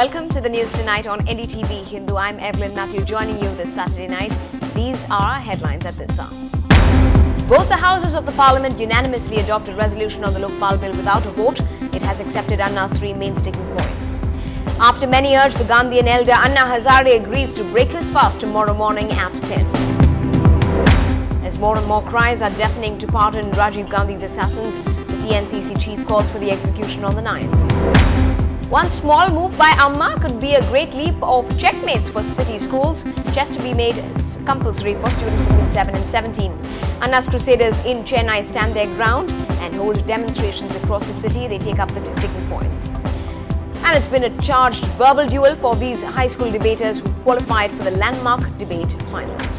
Welcome to the news tonight on NDTV Hindu. I'm Evelyn Matthew joining you this Saturday night. These are our headlines at this hour. Both the houses of the parliament unanimously adopted resolution on the Lokpal bill without a vote. It has accepted Anna's three main sticking points. After many urged, the Gandhian elder Anna Hazare agrees to break his fast tomorrow morning at 10. As more and more cries are deafening to pardon Rajiv Gandhi's assassins, the TNCC chief calls for the execution on the 9th. One small move by Amma could be a great leap of checkmates for city schools, just to be made compulsory for students between 7 and 17. Anna's Crusaders in Chennai stand their ground and hold demonstrations across the city. They take up the sticking points. And it's been a charged verbal duel for these high school debaters who've qualified for the landmark debate finals.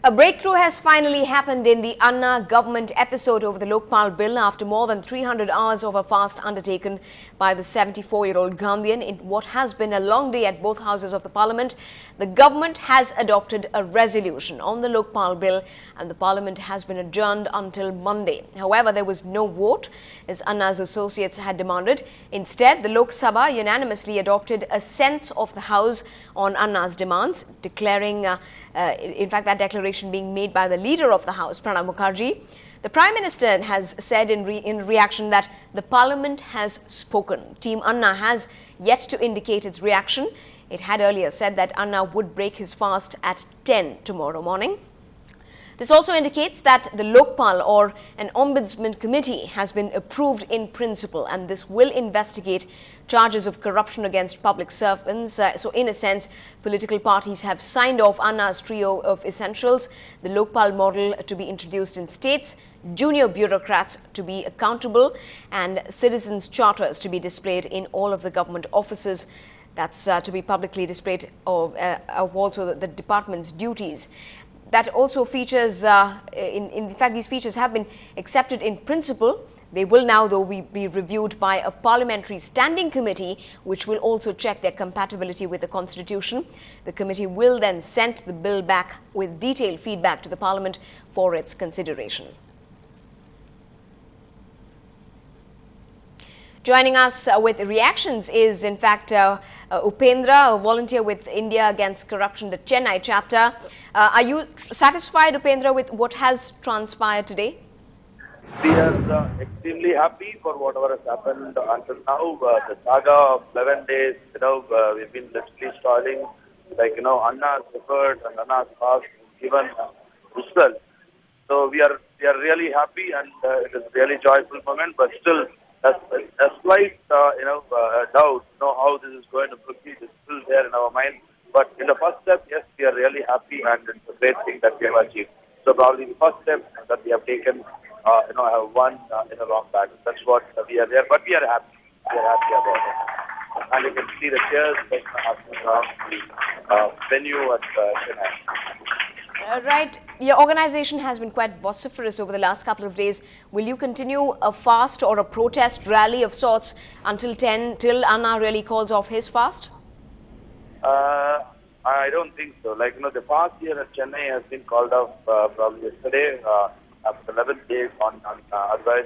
A breakthrough has finally happened in the Anna government episode over the Lokpal bill after more than 300 hours of a fast undertaken by the 74-year-old Gandhian. In what has been a long day at both houses of the parliament, the government has adopted a resolution on the Lokpal bill and the parliament has been adjourned until Monday. However, there was no vote as Anna's associates had demanded. Instead, the Lok Sabha unanimously adopted a sense of the house on Anna's demands, declaring in fact, that declaration being made by the leader of the House, Pranab Mukherjee. The Prime Minister has said in reaction that the Parliament has spoken. Team Anna has yet to indicate its reaction. It had earlier said that Anna would break his fast at 10 tomorrow morning. This also indicates that the Lokpal or an Ombudsman committee has been approved in principle, and this will investigate charges of corruption against public servants. So in a sense, political parties have signed off Anna's trio of essentials: the Lokpal model to be introduced in states, junior bureaucrats to be accountable, and citizens' charters to be displayed in all of the government offices. That's to be publicly displayed of also the department's duties. That also features, in fact, these features have been accepted in principle. They will now, though, be reviewed by a parliamentary standing committee, which will also check their compatibility with the constitution. The committee will then send the bill back with detailed feedback to the parliament for its consideration. Joining us with reactions is, in fact, Upendra, a volunteer with India Against Corruption, the Chennai chapter. Are you satisfied, Upendra, with what has transpired today? We are extremely happy for whatever has happened until now. The saga of 11 days, we've been literally stalling. Anna's effort and Anna's fast given results. So we are really happy, and it is a really joyful moment. But still, a slight doubt, how this is going to proceed is still there in our mind. But in the first step, yes, we are really happy, and it's a great thing that we have achieved. So probably the first step that we have taken, have won in a long battle. That's what we are there. But we are happy. We are happy about it. And you can see the cheers happening around the venue at Chennai. Right. Your organization has been quite vociferous over the last couple of days. Will you continue a fast or a protest rally of sorts until 10, till Anna really calls off his fast? I don't think so. The fast here at Chennai has been called off probably yesterday after 11 days on advice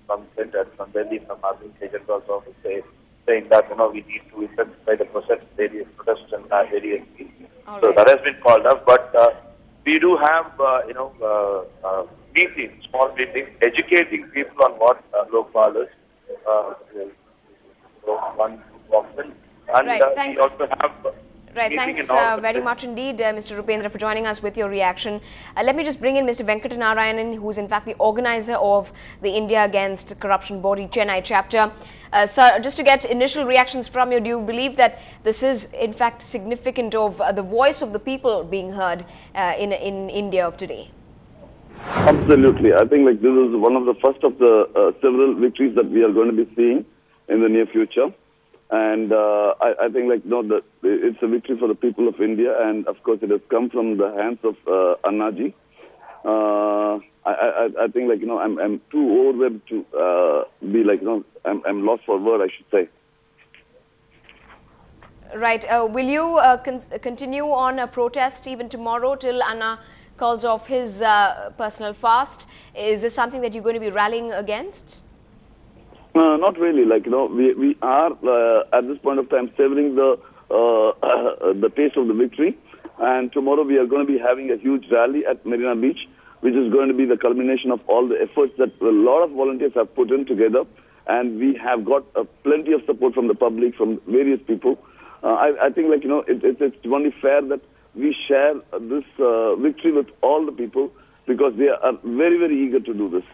from centers, from Delhi, from Arvind Kejriwal's office, saying that we need to intensify the protest and various things. So that has been called off, but we do have meetings, small meetings, educating people on what Lokpal is. And right, thanks. We also have right, thanks very much indeed, Mr. Upendra, for joining us with your reaction. Let me just bring in Mr. Venkatanarayanan, who is in fact the organizer of the India Against Corruption body Chennai chapter. Sir, just to get initial reactions from you, do you believe that this is in fact significant of the voice of the people being heard in India of today? Absolutely. I think this is one of the first of the several victories that we are going to be seeing in the near future. And I think it's a victory for the people of India, and of course it has come from the hands of Annaji. I think I'm too overwhelmed to be I'm lost for word, I should say. Right. Will you continue on a protest even tomorrow till Anna calls off his personal fast. Is this something that you're going to be rallying against? Not really. Like, we are at this point of time savoring the taste of the victory. And tomorrow we are going to be having a huge rally at Marina Beach, which is going to be the culmination of all the efforts that a lot of volunteers have put in together. And we have got plenty of support from the public, from various people. I think, like, it's only fair that we share this victory with all the people, because they are very, very eager to do this.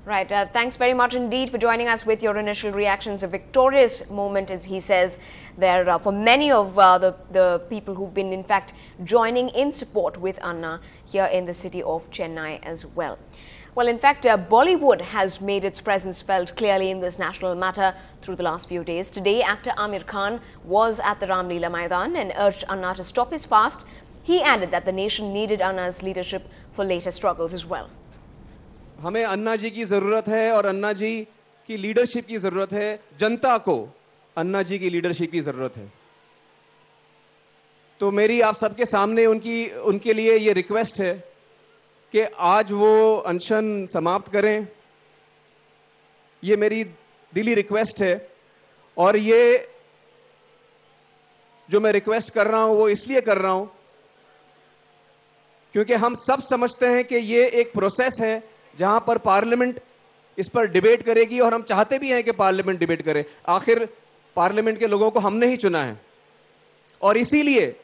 Right. Thanks very much indeed for joining us with your initial reactions. A victorious moment, as he says, there for many of the people who've been, in fact, joining in support with Anna here in the city of Chennai as well. Well, in fact, Bollywood has made its presence felt clearly in this national matter through the last few days. Today, actor Aamir Khan was at the Ram Leela Maidan and urged Anna to stop his fast. He added that the nation needed Anna's leadership for later struggles as well. हमें अन्ना जी की जरूरत है और अन्ना जी की leadership की जरूरत है। जनता को अन्ना जी की लीडरशिप की जरूरत है। तो मेरी आप सबके सामने उनके लिए ये रिक्वेस्ट है कि आज वो अनशन समाप्त करें। ये मेरी दिली रिक्वेस्ट है, और ये जो मैं रिक्वेस्ट कर रहा हूं वो इसलिए कर रहा हूं क्योंकि हम सब समझते हैं कि ये एक प्रोसेस है जहां पर पार्लियामेंट इस पर डिबेट करेगी, और हम चाहते भी हैं कि पार्लियामेंट डिबेट करे। आखिर पार्लियामेंट के लोगों को हमने ही चुना है, और इसीलिए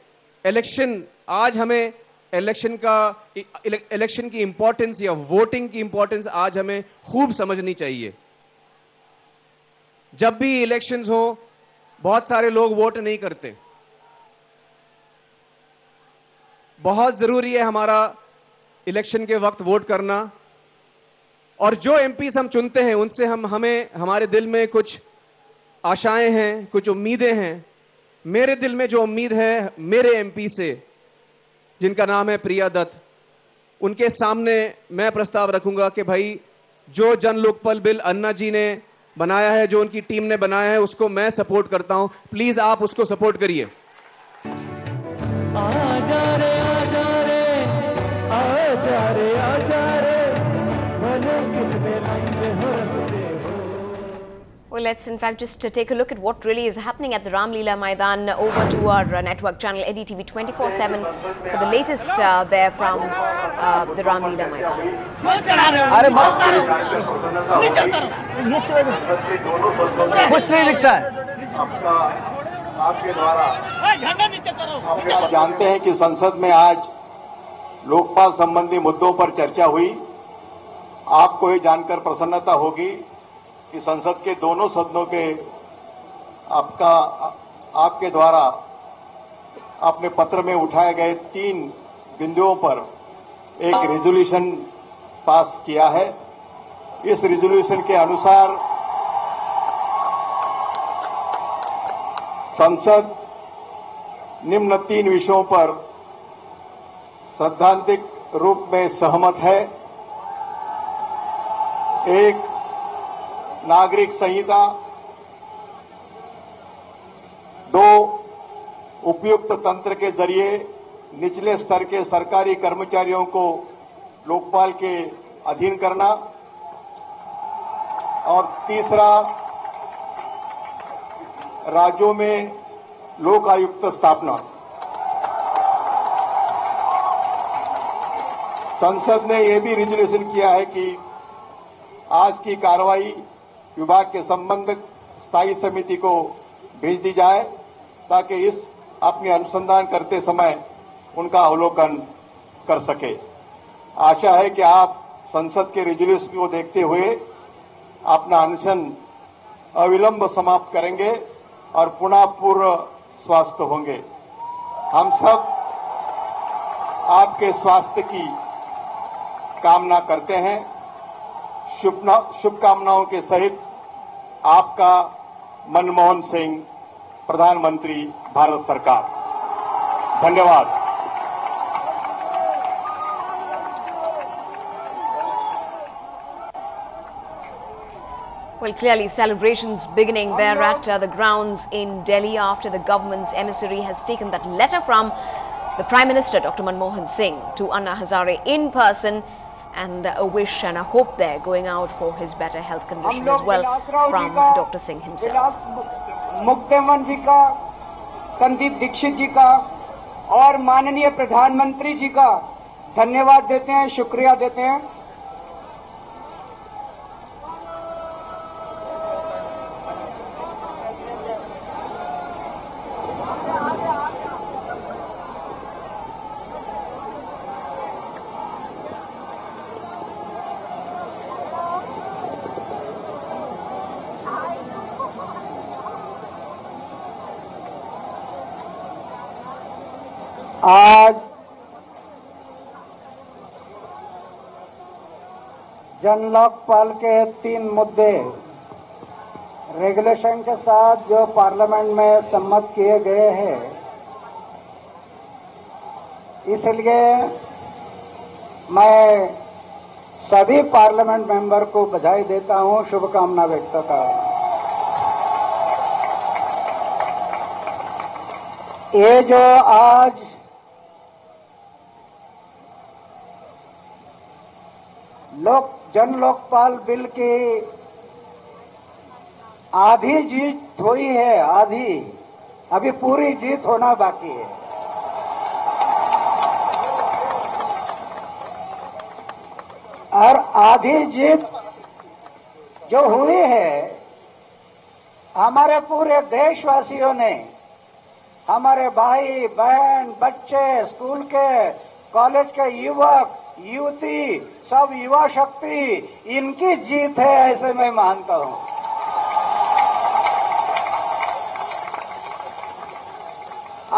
आज हमें इलेक्शन की इंपॉर्टेंस या वोटिंग की इंपॉर्टेंस आज हमें खूब समझनी चाहिए। जब भी इलेक्शंस हो, बहुत सारे लोग वोट नहीं करते। बहुत जरूरी है हमारा इलेक्शन के वक्त वोट करना, और जो एमपीस हम चुनते हैं उनसे हमें हमारे दिल में कुछ आशाएं हैं, कुछ उम्मीदें हैं। मेरे दिल में जो उम्मीद है मेरे एमपी से, जिनका नाम है प्रिया दत्त, उनके सामने मैं प्रस्ताव रखूंगा कि भाई जो जन लोकपाल बिल अन्ना जी ने बनाया है, जो उनकी टीम ने बनाया है, उसको मैं सपोर्ट करता हूं। प्लीज आप उसको सपोर्ट करिए। आजा रे आजा रे आजा रे आजा रे, well, let's in fact just take a look at what really is happening at the Ram Leela Maidan. Over to our network channel NDTV 24/7 for the latest there from the Ram Leela Maidan. कुछ नहीं दिखता है। आप जानते हैं कि संसद में आज लोकपाल संबंधी मुद्दों पर चर्चा हुई। आपको ये जानकर प्रसन्नता होगी कि संसद के दोनों सदनों के आपके द्वारा अपने पत्र में उठाए गए 3 बिंदुओं पर एक रेजोल्यूशन पास किया है। इस रेजोल्यूशन के अनुसार संसद निम्न 3 विषयों पर सैद्धांतिक रूप में सहमत है। 1, नागरिक संहिता। 2, उपयुक्त तंत्र के जरिए निचले स्तर के सरकारी कर्मचारियों को लोकपाल के अधीन करना। और तीसरा, राज्यों में लोक आयुक्त स्थापना। संसद ने यह भी रेजोल्यूशन किया है कि आज की कार्रवाई विभाग के संबंधित स्थायी समिति को भेज दी जाए, ताकि इस अपने अनुसंधान करते समय उनका अवलोकन कर सके। आशा है कि आप संसद के रेजोल्यूशन को देखते हुए अपना अनशन अविलंब समाप्त करेंगे और पुनः पूर्ण स्वस्थ होंगे। हम सब आपके स्वास्थ्य की कामना करते हैं। शुभकामनाओं के सहित आपका मनमोहन सिंह, प्रधानमंत्री, भारत सरकार। धन्यवाद। Well, clearly celebrations beginning there at the grounds in Delhi after the government's emissary has taken that letter from the Prime Minister, Dr. Manmohan Singh, to Anna Hazare in person, and a wish and a hope there going out for his better health condition as well from Dr. Singh himself. मुक्तेमन जी का, संदीप दीक्षित जी का और माननीय प्रधानमंत्री जी का धन्यवाद देते हैं, शुक्रिया देते हैं। आज जन लोकपाल के 3 मुद्दे रेगुलेशन के साथ जो पार्लियामेंट में सम्मत किए गए हैं, इसलिए मैं सभी पार्लियामेंट मेंबर को बधाई देता हूं, शुभकामना व्यक्त करता हूं। ये जो आज जन लोकपाल बिल की आधी जीत हुई है, आधी, अभी पूरी जीत होना बाकी है। और आधी जीत जो हुई है, हमारे पूरे देशवासियों ने, हमारे भाई बहन, बच्चे, स्कूल के, कॉलेज के युवक, युवती, सब युवा शक्ति, इनकी जीत है, ऐसे मैं मानता हूं।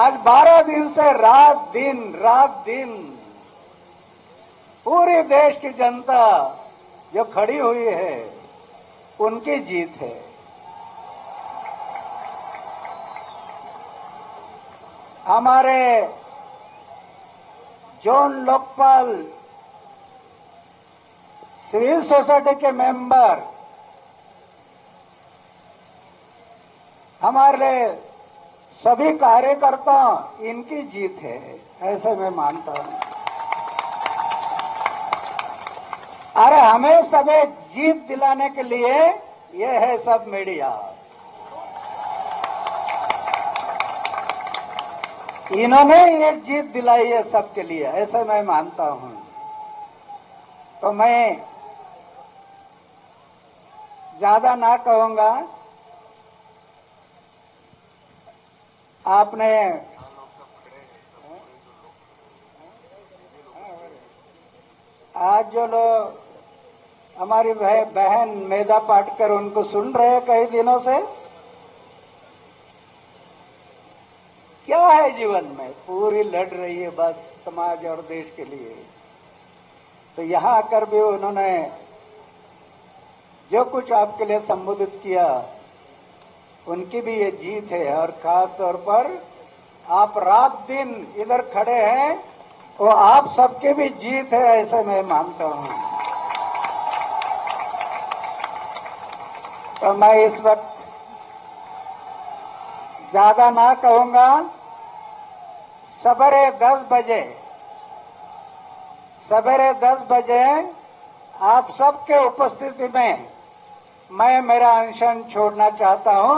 आज 12 दिन से रात दिन पूरे देश की जनता जो खड़ी हुई है, उनकी जीत है। हमारे जोन लोकपाल सिविल सोसाइटी के मेंबर, हमारे सभी कार्यकर्ता, इनकी जीत है, ऐसे मैं मानता हूं। अरे हमें सभी जीत दिलाने के लिए ये है सब मीडिया, इन्होंने ये जीत दिलाई है सबके लिए, ऐसे मैं मानता हूं। तो मैं ज्यादा ना कहूंगा, आपने आज जो लोग हमारी बहन मेधा पाटकर, उनको सुन रहे हैं कई दिनों से, क्या है जीवन में, पूरी लड़ रही है बस समाज और देश के लिए। तो यहां आकर भी उन्होंने जो कुछ आपके लिए संबोधित किया, उनकी भी ये जीत है। और खास तौर पर आप रात दिन इधर खड़े हैं, वो आप सबके भी जीत है, ऐसे मैं मानता हूं। तो मैं इस वक्त ज्यादा ना कहूंगा, सवेरे 10 बजे आप सबके उपस्थिति में मैं मेरा अनशन छोड़ना चाहता हूं।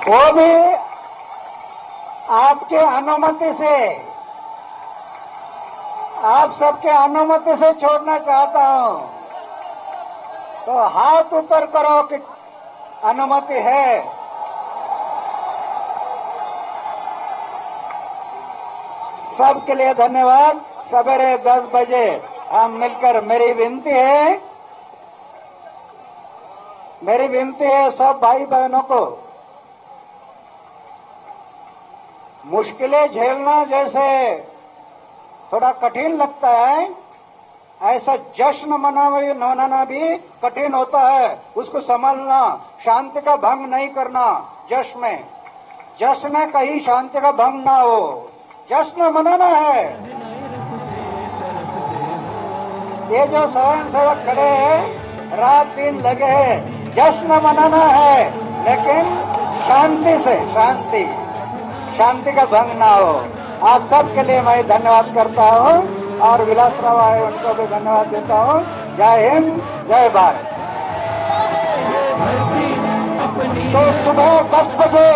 वो भी आपके अनुमति से, आप सबके अनुमति से छोड़ना चाहता हूं। तो हाथ ऊपर करो कि अनुमति है। सबके लिए धन्यवाद। सवेरे 10 बजे हम मिलकर, मेरी विनती है सब भाई बहनों को, मुश्किलें झेलना जैसे थोड़ा कठिन लगता है, ऐसा जश्न मनाना भी कठिन होता है। उसको संभालना, शांति का भंग नहीं करना। जश्न में कहीं शांति का भंग ना हो, जश्न मनाना है। ये जो स्वयं सेवक खड़े हैं, रात दिन लगे हैं, जश्न मनाना है, लेकिन शांति से, शांति का भंग ना हो। आप सबके लिए मैं धन्यवाद करता हूँ और विलासराव आए उनको भी धन्यवाद देता हूँ। जय हिंद, जय भारत। तो सुबह 10 बजे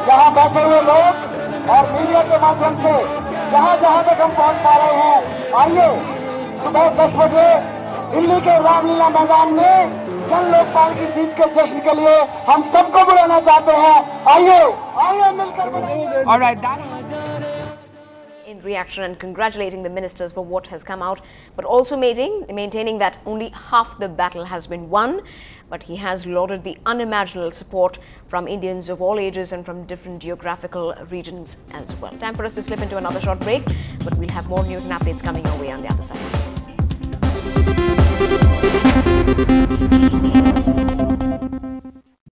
यहाँ बैठे हुए लोग और मीडिया के माध्यम से जहाँ जहाँ तक हम पहुँच पा रहे हैं, आइए सुबह 10 बजे दिल्ली के रामलीला मैदान में जन लोकपाल की जीत के जश्न के लिए हम सबको बुलाना चाहते हैं। आइए मिलकर। All right, in reaction and congratulating the ministers for what has come out, but also maintaining that only half the battle has been won. But he has lauded the unimaginable support from Indians of all ages and from different geographical regions as well. Time for us to slip into another short break, but we'll have more news and updates coming our way on the other side.